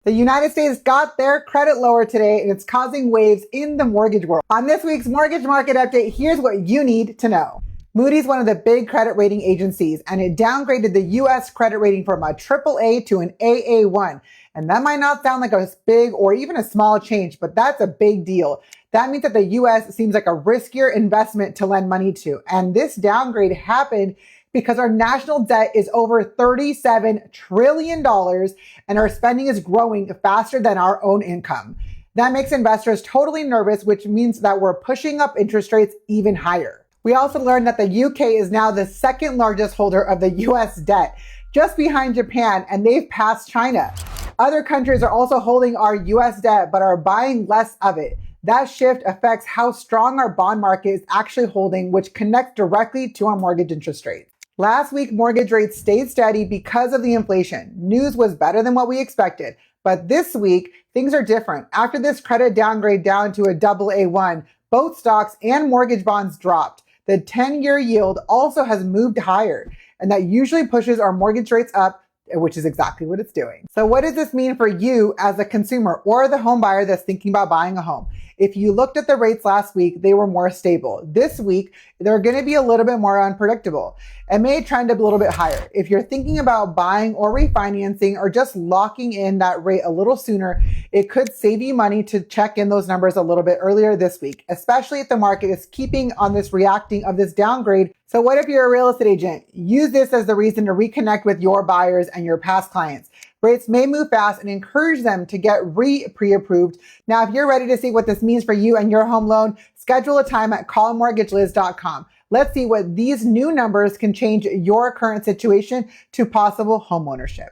The United States got their credit lower today, and it's causing waves in the mortgage world. On this week's Mortgage Market Update, here's what you need to know. Moody's one of the big credit rating agencies, and it downgraded the U.S. credit rating from a AAA to an AA1. And that might not sound like a big or even a small change, but that's a big deal. That means that the U.S. seems like a riskier investment to lend money to. And this downgrade happened because our national debt is over $37 trillion and our spending is growing faster than our own income. That makes investors totally nervous, which means that we're pushing up interest rates even higher. We also learned that the UK is now the second largest holder of the US debt, just behind Japan, and they've passed China. Other countries are also holding our US debt, but are buying less of it. That shift affects how strong our bond market is actually holding, which connects directly to our mortgage interest rates. Last week, mortgage rates stayed steady because of the inflation. News was better than what we expected. But this week, things are different. After this credit downgrade down to a AA1, both stocks and mortgage bonds dropped. The 10-year yield also has moved higher, and that usually pushes our mortgage rates up, which is exactly what it's doing. So what does this mean for you as a consumer or the home buyer that's thinking about buying a home? If you looked at the rates last week, they were more stable. This week, they're going to be a little bit more unpredictable and may trend a little bit higher. If you're thinking about buying or refinancing or just locking in that rate a little sooner, it could save you money to check in those numbers a little bit earlier this week, especially if the market is keeping on this reacting of this downgrade. So what if you're a real estate agent? Use this as the reason to reconnect with your buyers and your past clients. Rates may move fast and encourage them to get pre-approved. Now, if you're ready to see what this means for you and your home loan, schedule a time at callmortgageliz.com. Let's see what these new numbers can change your current situation to possible homeownership.